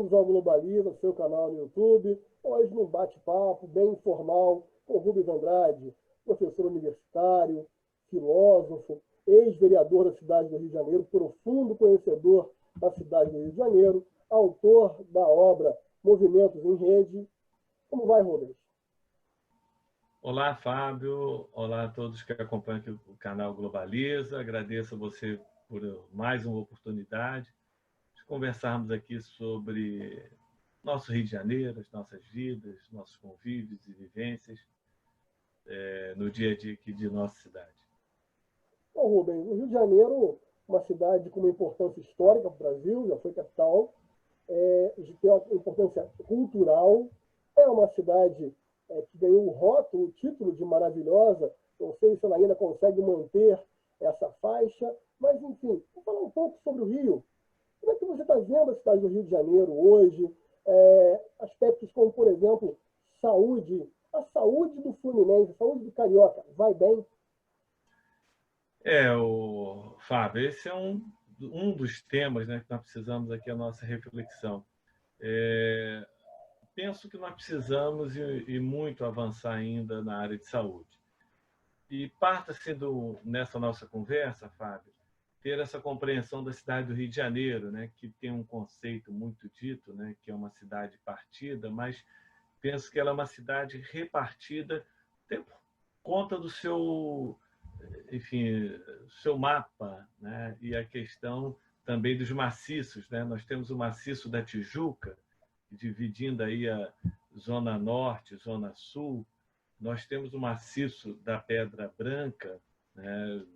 Bem-vindos ao Globaliza, seu canal no YouTube. Hoje num bate-papo bem informal com o Rubens Andrade, professor universitário, filósofo, ex-vereador da cidade do Rio de Janeiro, profundo conhecedor da cidade do Rio de Janeiro, autor da obra Movimentos em Rede. Como vai, Rubens? Olá, Fábio. Olá a todos que acompanham aqui o canal Globaliza. Agradeço a você por mais uma oportunidade de conversarmos aqui sobre nosso Rio de Janeiro, as nossas vidas, nossos convívios e vivências no dia a dia aqui de nossa cidade. Bom, Rubens, o Rio de Janeiro, uma cidade com uma importância histórica para o Brasil, já foi capital, tem uma importância cultural, é uma cidade que ganhou o rótulo, o título de maravilhosa. Não sei se ela ainda consegue manter essa faixa, mas enfim, vou falar um pouco sobre o Rio. Como é que você está vendo a cidade do Rio de Janeiro hoje? Aspectos como, por exemplo, saúde. A saúde do Fluminense, a saúde do Carioca, vai bem? Fábio, esse é um dos temas, né, que nós precisamos aqui a nossa reflexão. Penso que nós precisamos e muito avançar ainda na área de saúde. E parta-se nessa nossa conversa, Fábio, ter essa compreensão da cidade do Rio de Janeiro, né, que tem um conceito muito dito, né, que é uma cidade partida, mas penso que ela é uma cidade repartida por conta do seu, enfim, seu mapa, né, e a questão também dos maciços, né? Nós temos o maciço da Tijuca, dividindo aí a zona norte, zona sul. Nós temos o maciço da Pedra Branca, né,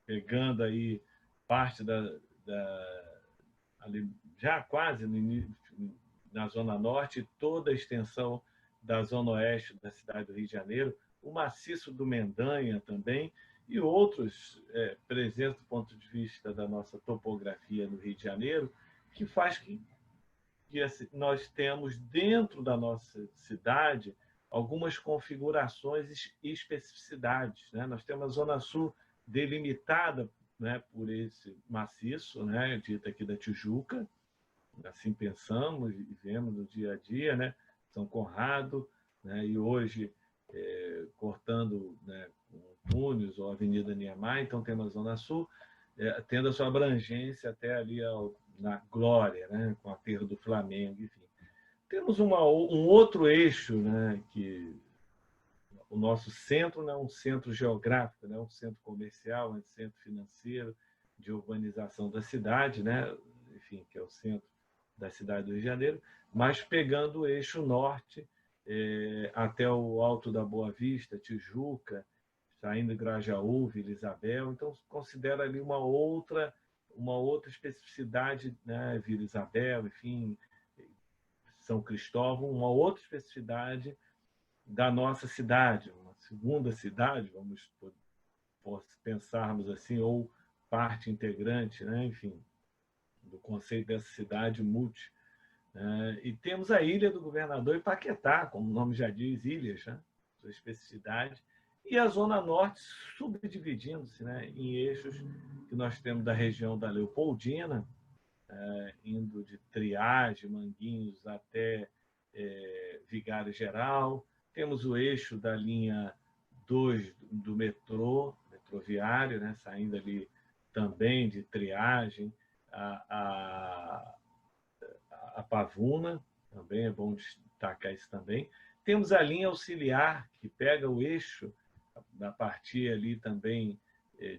pegando aí parte ali, já quase no início, na Zona Norte, toda a extensão da Zona Oeste da cidade do Rio de Janeiro, o maciço do Mendanha também, e outros presentes do ponto de vista da nossa topografia no Rio de Janeiro, que faz que nós temos dentro da nossa cidade algumas configurações e especificidades, né? Nós temos a Zona Sul delimitada, né, por esse maciço, né, dito aqui da Tijuca, assim pensamos e vemos no dia a dia, né, São Conrado, né, e hoje cortando, né, Túneis ou Avenida Niemeyer, então temos a Zona Sul, tendo a sua abrangência até ali na Glória, né, com o aterro do Flamengo, enfim. Temos um outro eixo, né, que o nosso centro não é um centro geográfico, né, um centro comercial, um centro financeiro, de urbanização da cidade, né, enfim, que é o centro da cidade do Rio de Janeiro, mas pegando o eixo norte até o Alto da Boa Vista, Tijuca, saindo Grajaú, Vila Isabel, então considera ali uma outra especificidade, né, Vila Isabel, enfim, São Cristóvão, uma outra especificidade da nossa cidade, uma segunda cidade, vamos pensarmos assim, ou parte integrante, né, enfim, do conceito dessa cidade multi. E temos a Ilha do Governador e Paquetá, como o nome já diz, ilhas, né, sua especificidade, e a Zona Norte subdividindo-se, né, em eixos que nós temos da região da Leopoldina, indo de Triagem, Manguinhos até Vigário Geral. Temos o eixo da linha 2 do metroviário, né, saindo ali também de Triagem a Pavuna, também é bom destacar isso também. Temos a linha auxiliar, que pega o eixo a partir ali também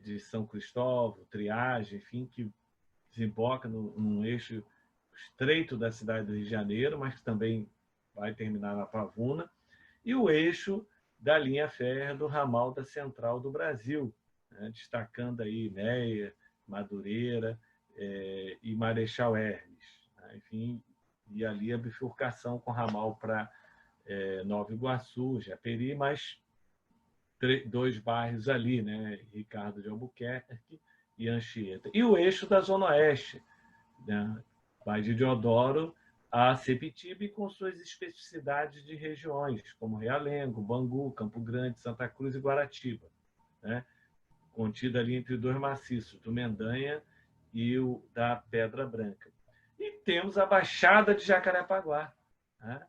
de São Cristóvão, Triagem, enfim, que desemboca num eixo estreito da cidade do Rio de Janeiro, mas que também vai terminar na Pavuna, e o eixo da linha férrea do ramal da Central do Brasil, né, destacando aí Meia, Madureira e Marechal Hermes, né, enfim, e ali a bifurcação com ramal para Nova Iguaçu, Japeri, mais dois bairros ali, né, Ricardo de Albuquerque e Anchieta. E o eixo da Zona Oeste, né, vai de Deodoro a Sepitiba, com suas especificidades de regiões, como Realengo, Bangu, Campo Grande, Santa Cruz e Guaratiba, né, contida ali entre dois maciços, do Mendanha e o da Pedra Branca. E temos a Baixada de Jacarepaguá, né?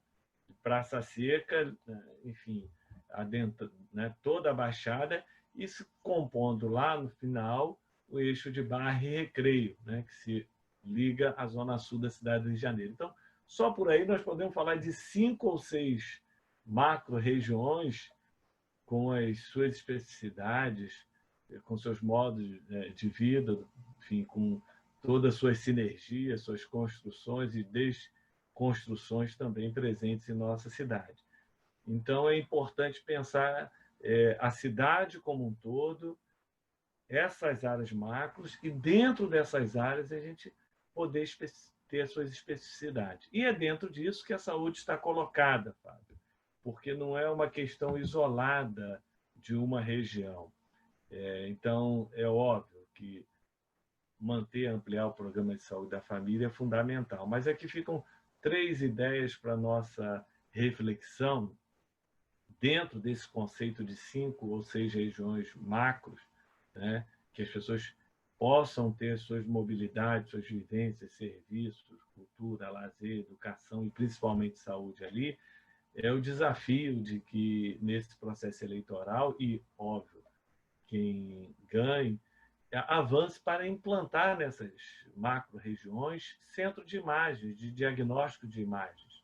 Praça Seca, enfim, adentro, né? Toda a Baixada, e se compondo lá no final o eixo de Barra e Recreio, né? Que se liga à zona sul da cidade do Rio de Janeiro. Então, só por aí nós podemos falar de 5 ou 6 macro-regiões com as suas especificidades, com seus modos de vida, enfim, com todas as suas sinergias, suas construções e desconstruções também presentes em nossa cidade. Então, é importante pensar a cidade como um todo, essas áreas macros, e dentro dessas áreas a gente poder ter as suas especificidades. E é dentro disso que a saúde está colocada, Fábio, porque não é uma questão isolada de uma região. Então, é óbvio que manter, ampliar o programa de saúde da família é fundamental. Mas aqui ficam 3 ideias para a nossa reflexão dentro desse conceito de 5 ou 6 regiões macros, né? Que as pessoas possam ter suas mobilidades, suas vivências, serviços, cultura, lazer, educação e principalmente saúde ali. É o desafio de que nesse processo eleitoral, e óbvio, quem ganhe, avance para implantar nessas macro-regiões centro de imagens, de diagnóstico de imagens.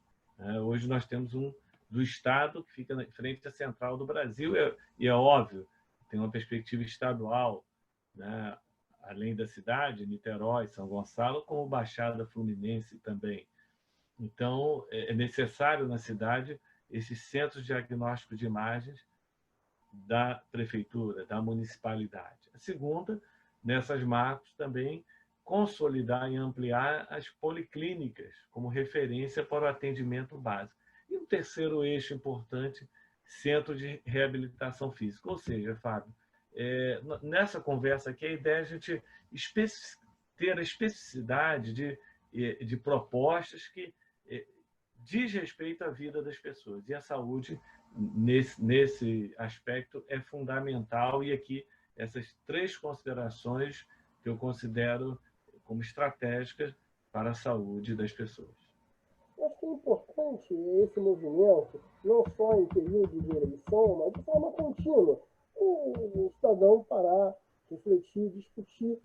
Hoje nós temos um do Estado que fica na frente da central do Brasil, e é óbvio, tem uma perspectiva estadual, né? Além da cidade, Niterói, São Gonçalo, como Baixada Fluminense também. Então, é necessário na cidade esses centros de diagnóstico de imagens da prefeitura, da municipalidade. A segunda, nessas macros também, consolidar e ampliar as policlínicas como referência para o atendimento básico. E um terceiro eixo importante, centro de reabilitação física. Ou seja, Fábio, nessa conversa aqui, a ideia é a gente ter a especificidade de propostas que diz respeito à vida das pessoas. E a saúde, nesse aspecto, é fundamental. E aqui, essas 3 considerações que eu considero como estratégicas para a saúde das pessoas. Acho que é importante esse movimento, não só em período de eleição, mas de forma contínua. O cidadão parar, refletir, discutir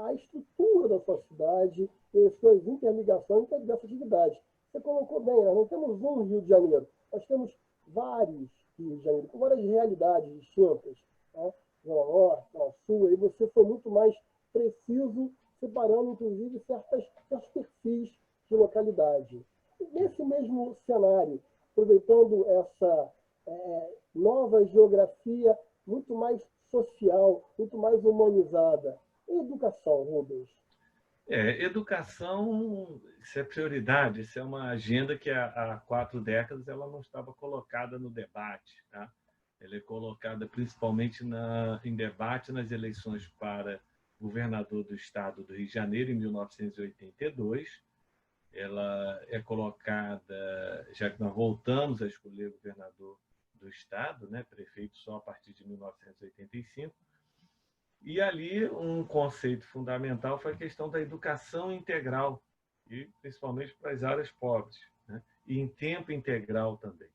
a estrutura da sua cidade e as suas interligações dessa atividade. Você colocou bem, nós não temos um Rio de Janeiro, nós temos vários Rios de Janeiro, com várias realidades distintas, né? Zona Norte, Zona Sul, aí você foi muito mais preciso, separando, inclusive, certos perfis de localidade. Nesse mesmo cenário, aproveitando essa nova geografia muito mais social, muito mais humanizada, e educação, Rubens? Educação, isso é prioridade, isso é uma agenda que há 4 décadas ela não estava colocada no debate. Tá? Ela é colocada principalmente em debate nas eleições para governador do estado do Rio de Janeiro, em 1982. Ela é colocada, já que nós voltamos a escolher governador do estado, né, prefeito só a partir de 1985, e ali um conceito fundamental foi a questão da educação integral, e principalmente para as áreas pobres, né? E em tempo integral também.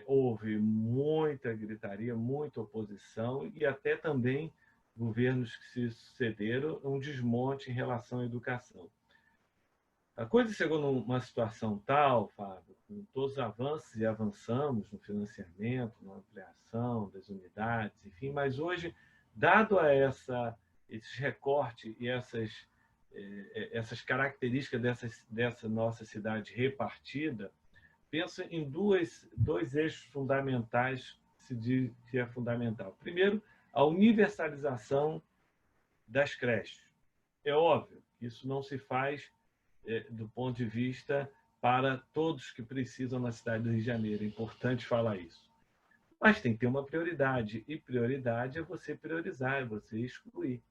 Houve muita gritaria, muita oposição e até também governos que se sucederam, um desmonte em relação à educação. A coisa chegou numa situação tal, Fábio, com todos os avanços, e avançamos no financiamento, na ampliação das unidades, enfim, mas hoje, dado a esse recorte e essas características dessa nossa cidade repartida, penso em dois eixos fundamentais que se diz que é fundamental. Primeiro, a universalização das creches. É óbvio que isso não se faz do ponto de vista para todos que precisam na cidade do Rio de Janeiro. É importante falar isso. Mas tem que ter uma prioridade, e prioridade é você priorizar, é você excluir.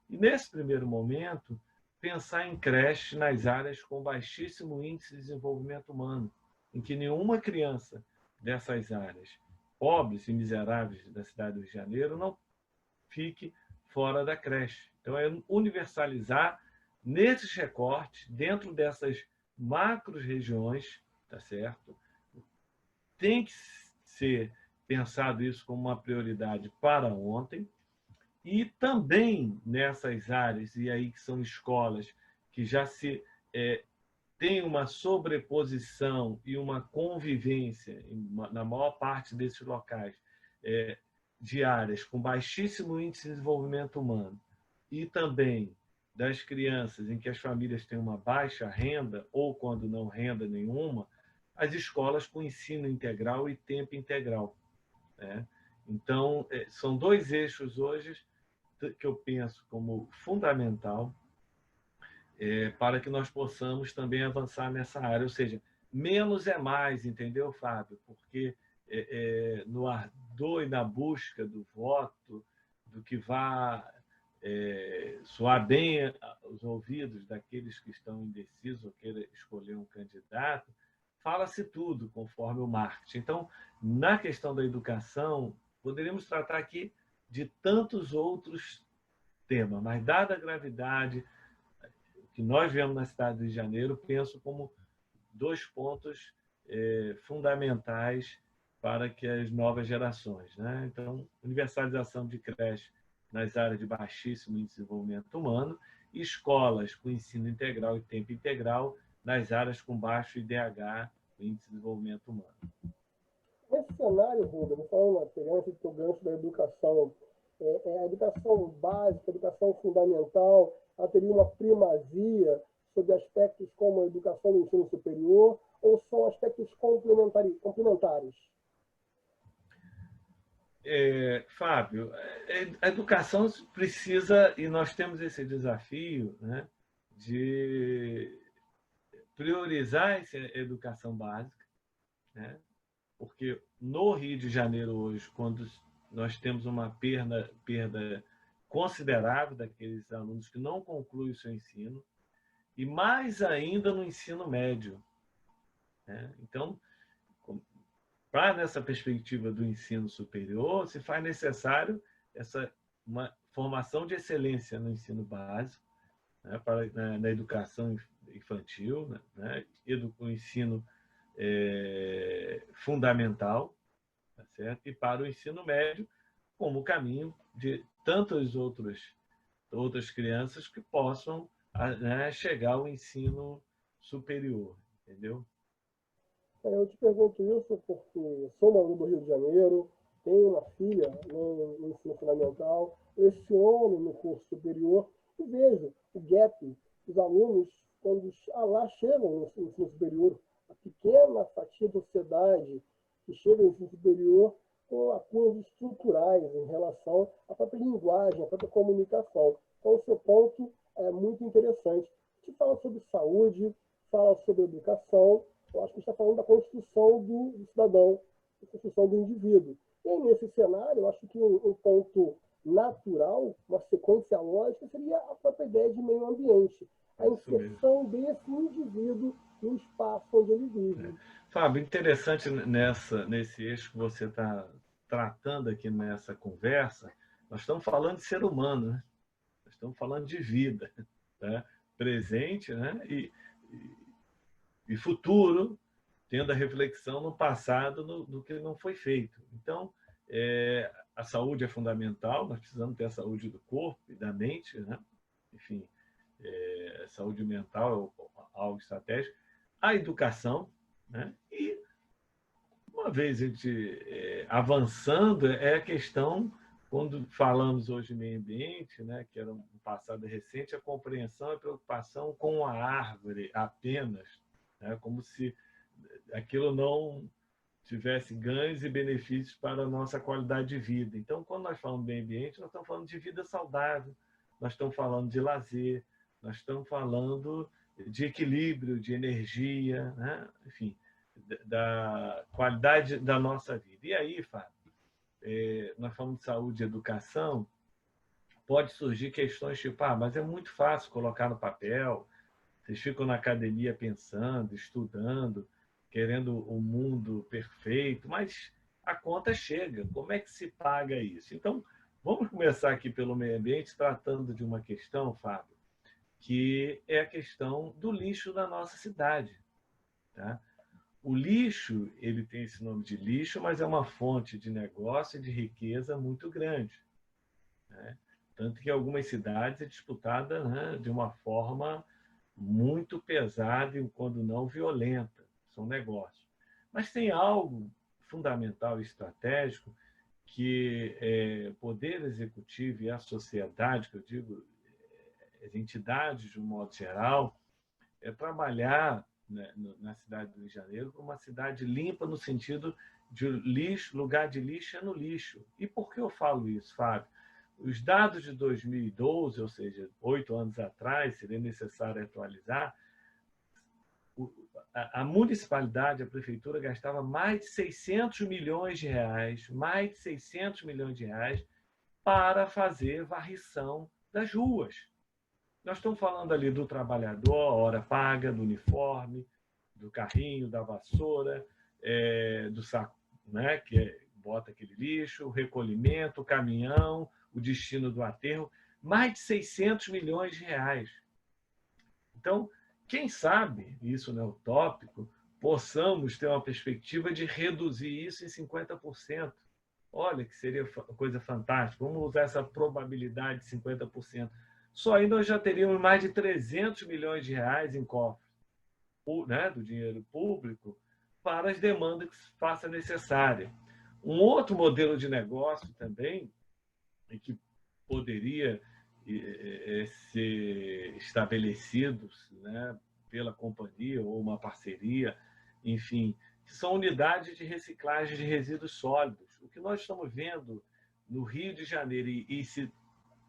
E nesse primeiro momento, pensar em creches nas áreas com baixíssimo índice de desenvolvimento humano, em que nenhuma criança dessas áreas, pobres e miseráveis da cidade do Rio de Janeiro, não fique fora da creche. Então, é universalizar nesses recortes, dentro dessas macro-regiões, tá certo? Tem que ser pensado isso como uma prioridade para ontem, e também nessas áreas, e aí que são escolas que já se tem uma sobreposição e uma convivência na maior parte desses locais de áreas com baixíssimo índice de desenvolvimento humano e também das crianças em que as famílias têm uma baixa renda ou quando não renda nenhuma, as escolas com ensino integral e tempo integral, né? Então, são dois eixos hoje que eu penso como fundamental para que nós possamos também avançar nessa área. Ou seja, menos é mais, entendeu, Fábio? Porque no ardor e na busca do voto, do que vá soar bem os ouvidos daqueles que estão indecisos ou queiram escolher um candidato, fala-se tudo conforme o marketing. Então, na questão da educação, poderíamos tratar aqui de tantos outros temas, mas dada a gravidade que nós vemos na cidade do Rio de Janeiro, penso como dois pontos fundamentais para que as novas gerações, né? Então, universalização de creche nas áreas de baixíssimo índice de desenvolvimento humano e escolas com ensino integral e tempo integral nas áreas com baixo IDH, índice de desenvolvimento humano. Nesse cenário, Rubens, falando pegando esse gancho da educação, a educação básica, a educação fundamental, ela teria uma primazia sobre aspectos como a educação do ensino superior, ou são aspectos complementares? Fábio, a educação precisa, e nós temos esse desafio, né, de priorizar essa educação básica, né, porque no Rio de Janeiro hoje, quando nós temos uma perda considerável daqueles alunos que não concluem o seu ensino, e mais ainda no ensino médio, né? Então, para nessa perspectiva do ensino superior, se faz necessário uma formação de excelência no ensino básico, né, na educação infantil, né, o ensino fundamental, tá certo? E para o ensino médio, como caminho de tantas outras crianças que possam, né, chegar ao ensino superior, entendeu? Eu te pergunto isso porque sou um aluno do Rio de Janeiro, tenho uma filha no ensino fundamental, leciono no curso superior e vejo o gap dos alunos quando lá chegam no ensino superior, a pequena fatia da sociedade que chega no ensino superior com lacunas estruturais em relação à própria linguagem, à própria comunicação. Então, o seu ponto é muito interessante. A gente fala sobre saúde, fala sobre educação, eu acho que a gente está falando da construção do cidadão, da construção do indivíduo. E nesse cenário, eu acho que um ponto natural, uma sequência lógica, seria a própria ideia de meio ambiente, a inserção desse indivíduo no espaço onde ele vive. Fábio, interessante nesse eixo que você está tratando aqui nessa conversa, nós estamos falando de ser humano, né? Nós estamos falando de vida, né? Presente, né? E futuro, tendo a reflexão no passado do que não foi feito. Então, a saúde é fundamental, nós precisamos ter a saúde do corpo e da mente, né? Enfim, saúde mental é algo estratégico. A educação, né? E, uma vez a gente avançando, é a questão, quando falamos hoje de meio ambiente, né, que era um passado recente, a compreensão e a preocupação com a árvore apenas, né, como se aquilo não tivesse ganhos e benefícios para a nossa qualidade de vida. Então, quando nós falamos de meio ambiente, nós estamos falando de vida saudável, nós estamos falando de lazer, nós estamos falando de equilíbrio, de energia, né? Enfim, da qualidade da nossa vida. E aí, Fábio, nós falamos de saúde e educação, pode surgir questões tipo, mas é muito fácil colocar no papel, vocês ficam na academia pensando, estudando, querendo o mundo perfeito, mas a conta chega. Como é que se paga isso? Então, vamos começar aqui pelo meio ambiente, tratando de uma questão, Fábio, que é a questão do lixo da nossa cidade. Tá? O lixo, ele tem esse nome de lixo, mas é uma fonte de negócio e de riqueza muito grande. Né? Tanto que em algumas cidades é disputada, né, de uma forma muito pesada e, quando não, violenta. São negócios. Mas tem algo fundamental e estratégico que o Poder Executivo e a sociedade, que eu digo, as entidades de um modo geral, trabalhar, né, na cidade do Rio de Janeiro como uma cidade limpa no sentido de lixo, lugar de lixo é no lixo. E por que eu falo isso, Fábio? Os dados de 2012, ou seja, 8 anos atrás, seria necessário atualizar, a municipalidade, a prefeitura, gastava mais de 600 milhões de reais, mais de 600 milhões de reais para fazer varrição das ruas. Nós estamos falando ali do trabalhador, a hora paga, do uniforme, do carrinho, da vassoura, do saco, né, que bota aquele lixo, o recolhimento, o caminhão, o destino do aterro, mais de 600 milhões de reais. Então, quem sabe, isso não é utópico, possamos ter uma perspectiva de reduzir isso em 50%. Olha, que seria coisa fantástica. Vamos usar essa probabilidade de 50%. Só aí nós já teríamos mais de 300 milhões de reais em cofre, né, do dinheiro público para as demandas que se faça necessária. Um outro modelo de negócio também, que poderia ser estabelecido, né, pela companhia ou uma parceria, enfim, que são unidades de reciclagem de resíduos sólidos. O que nós estamos vendo no Rio de Janeiro e se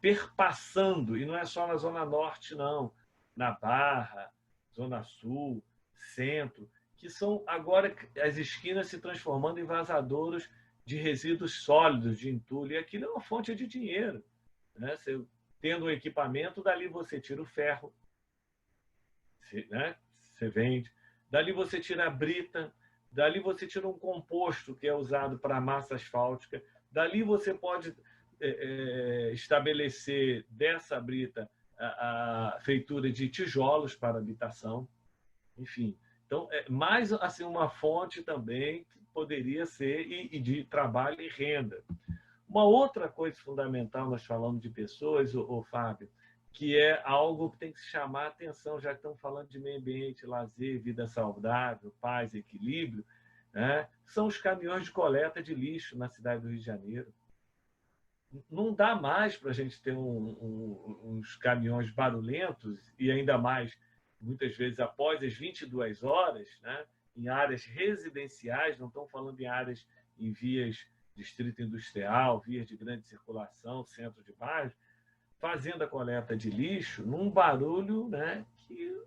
perpassando, e não é só na Zona Norte, não, na Barra, Zona Sul, Centro, que são agora as esquinas se transformando em vazadouros de resíduos sólidos, de entulho, e aquilo é uma fonte de dinheiro. Né? Você, tendo um equipamento, dali você tira o ferro, né? Você vende, dali você tira a brita, dali você tira um composto que é usado para massa asfáltica, dali você pode estabelecer dessa brita a feitura de tijolos para habitação, enfim. Então, mais assim, uma fonte também que poderia ser e de trabalho e renda. Uma outra coisa fundamental, nós falamos de pessoas, Fábio, que é algo que tem que se chamar a atenção, já que estamos falando de meio ambiente, lazer, vida saudável, paz, equilíbrio, né? São os caminhões de coleta de lixo na cidade do Rio de Janeiro. Não dá mais para a gente ter uns caminhões barulhentos, e ainda mais, muitas vezes, após as 22 horas, né, em áreas residenciais, não estão falando em áreas em vias distrito industrial, vias de grande circulação, centro de bairro, fazendo a coleta de lixo num barulho, né, que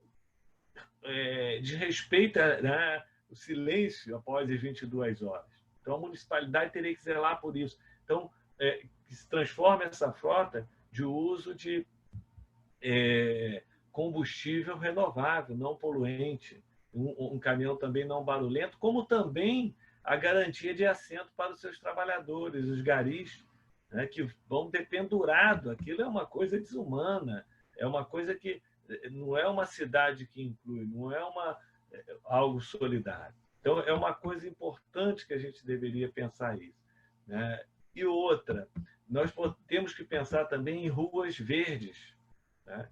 desrespeita, né, o silêncio após as 22 horas. Então, a municipalidade teria que zelar por isso. Então, que se transforme essa frota de uso de combustível renovável, não poluente, um caminhão também não barulhento, como também a garantia de assento para os seus trabalhadores, os garis, né, que vão ter pendurado. Aquilo é uma coisa desumana, é uma coisa que não é uma cidade que inclui, não é algo solidário. Então, é uma coisa importante que a gente deveria pensar isso. Né? E outra, nós temos que pensar também em ruas verdes. Né?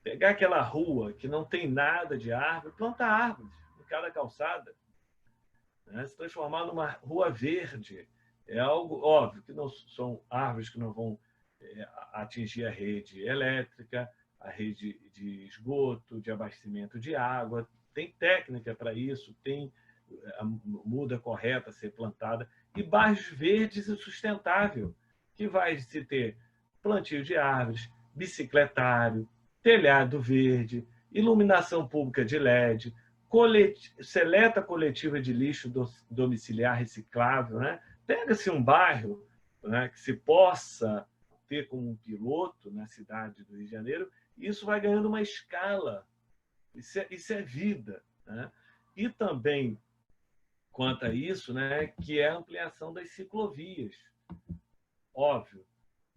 Pegar aquela rua que não tem nada de árvore, plantar árvores em cada calçada. Né? Se transformar numa rua verde. É algo óbvio que não são árvores que não vão atingir a rede elétrica, a rede de esgoto, de abastecimento de água. Tem técnica para isso, tem a muda correta a ser plantada, e bairros verdes e sustentável, que vai se ter plantio de árvores, bicicletário, telhado verde, iluminação pública de LED, seleta coletiva de lixo domiciliar reciclável. Né? Pega-se um bairro, né, que se possa ter como um piloto na cidade do Rio de Janeiro, e isso vai ganhando uma escala. Isso é vida. Né? E também, quanto a isso, né, que é a ampliação das ciclovias. Óbvio,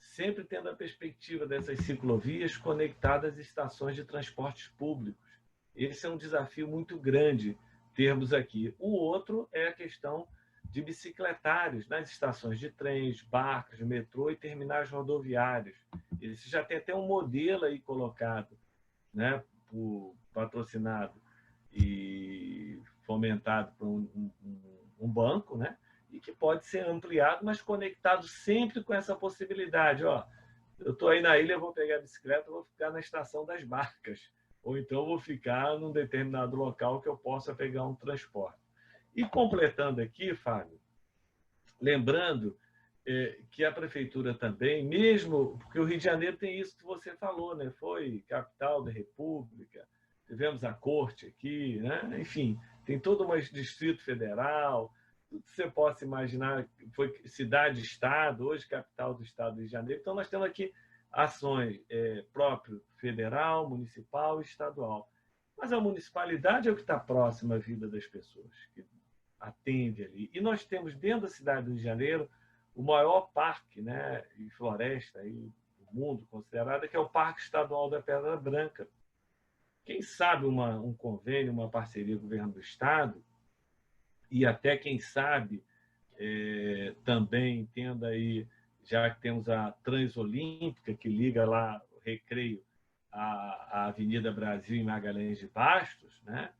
sempre tendo a perspectiva dessas ciclovias conectadas às estações de transportes públicos. Esse é um desafio muito grande termos aqui. O outro é a questão de bicicletários nas estações de trens, barcos, metrô e terminais rodoviários. Esse já tem até um modelo aí colocado, né, patrocinado e fomentado por um banco, né, e que pode ser ampliado, mas conectado sempre com essa possibilidade. Ó, eu estou aí na ilha, eu vou pegar a bicicleta, vou ficar na estação das barcas, ou então vou ficar num determinado local que eu possa pegar um transporte. E completando aqui, Fábio, lembrando que a prefeitura também, mesmo porque o Rio de Janeiro tem isso que você falou, né? Foi capital da República, tivemos a corte aqui, né? Enfim, tem todo um Distrito Federal, tudo que você possa imaginar, foi cidade-estado, hoje capital do estado do Rio de Janeiro. Então, nós temos aqui ações próprio federal, municipal e estadual. Mas a municipalidade é o que está próximo à vida das pessoas, que atende ali. E nós temos dentro da cidade do Rio de Janeiro o maior parque, né, e floresta aí do mundo considerada, que é o Parque Estadual da Pedra Branca. Quem sabe um convênio, uma parceria com o governo do estado, e até quem sabe também tendo aí, já que temos a Transolímpica, que liga lá o Recreio à Avenida Brasil em Magalhães de Bastos, né,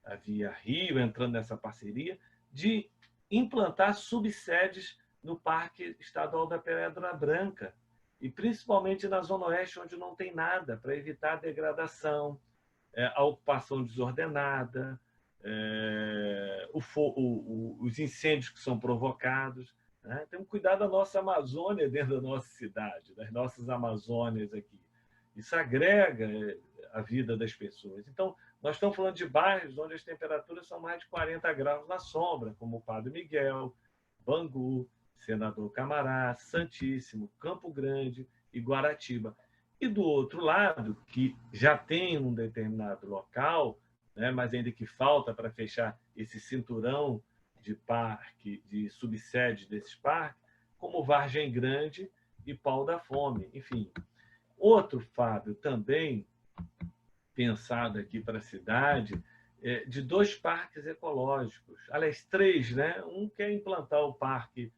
a Via Rio, entrando nessa parceria, de implantar subsedes no Parque Estadual da Pedra Branca, e principalmente na Zona Oeste, onde não tem nada, para evitar a degradação, a ocupação desordenada, os incêndios que são provocados. Né? Temos que cuidar da nossa Amazônia dentro da nossa cidade, das nossas Amazônias aqui. Isso agrega a vida das pessoas. Então, nós estamos falando de bairros onde as temperaturas são mais de 40 graus na sombra, como o Padre Miguel, Bangu, Senador Camará, Santíssimo, Campo Grande e Guaratiba. E do outro lado, que já tem um determinado local, né, mas ainda que falta para fechar esse cinturão de parque, de subsede desses parques, como Vargem Grande e Pau da Fome. Enfim, outro, Fábio, também pensado aqui para a cidade, de 2 parques ecológicos. Aliás, 3, né? Um quer implantar o Parque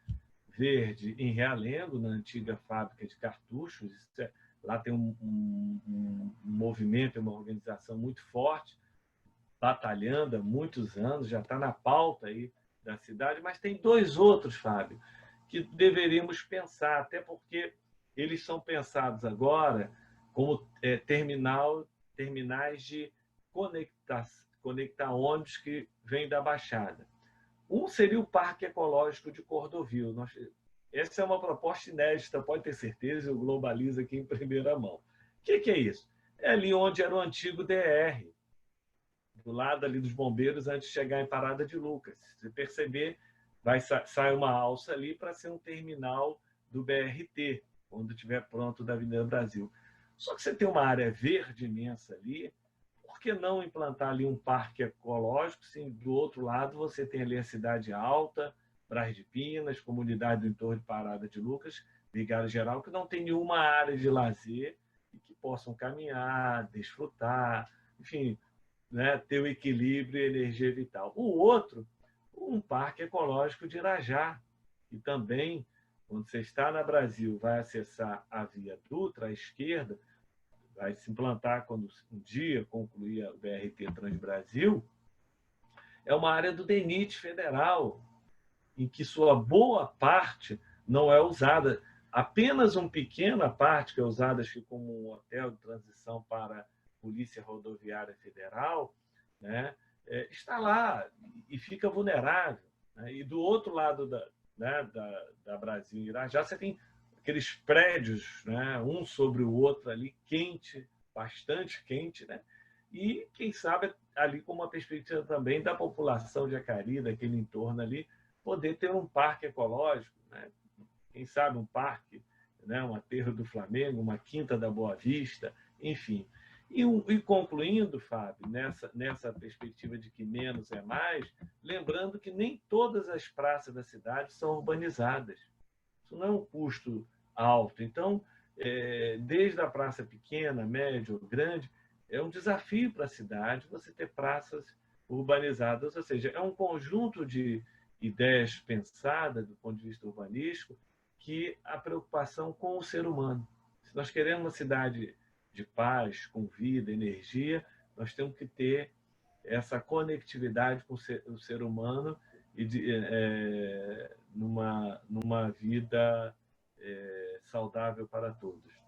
Verde em Realengo, na antiga fábrica de cartuchos. Lá tem um movimento, uma organização muito forte, batalhando há muitos anos, já está na pauta aí da cidade, mas tem 2 outros, Fábio, que deveríamos pensar, até porque eles são pensados agora como terminais de conectar ônibus que vêm da Baixada. Um seria o Parque Ecológico de Cordovil. Essa é uma proposta inédita, pode ter certeza, eu globalizo aqui em primeira mão. O que é isso? É ali onde era o antigo DR, do lado ali dos bombeiros, antes de chegar em Parada de Lucas. Se você perceber, sai uma alça ali para ser um terminal do BRT, quando estiver pronto da Avenida Brasil. Só que você tem uma área verde imensa ali, por que não implantar ali um parque ecológico? Sim, do outro lado você tem ali a Cidade Alta, Braz de Pinas, comunidade do entorno de Parada de Lucas, Vigário Geral, que não tem nenhuma área de lazer e que possam caminhar, desfrutar, enfim, né, ter o equilíbrio e energia vital. O outro, um parque ecológico de Irajá, que também, quando você está na Brasil, vai acessar a Via Dutra, à esquerda, vai se implantar quando um dia concluir o BRT Transbrasil, é uma área do DENIT federal, em que sua boa parte não é usada. Apenas uma pequena parte que é usada, acho que como um hotel de transição para a Polícia Rodoviária Federal, né, está lá e fica vulnerável. Né? E do outro lado da Brasil, Irajá, você tem aqueles prédios, né, um sobre o outro ali, quente, bastante quente, né? E, quem sabe, ali com uma perspectiva também da população de Acari, daquele entorno ali, poder ter um parque ecológico, né? Quem sabe um parque, né? Um aterro do Flamengo, uma quinta da Boa Vista, enfim. E concluindo, Fábio, nessa perspectiva de que menos é mais, lembrando que nem todas as praças da cidade são urbanizadas. Isso não é um custo alto. Então, desde a praça pequena, média ou grande, é um desafio para a cidade você ter praças urbanizadas, ou seja, é um conjunto de ideias pensadas do ponto de vista urbanístico que a preocupação com o ser humano. Se nós queremos uma cidade de paz, com vida, energia, nós temos que ter essa conectividade com o ser humano e numa vida saudável para todos.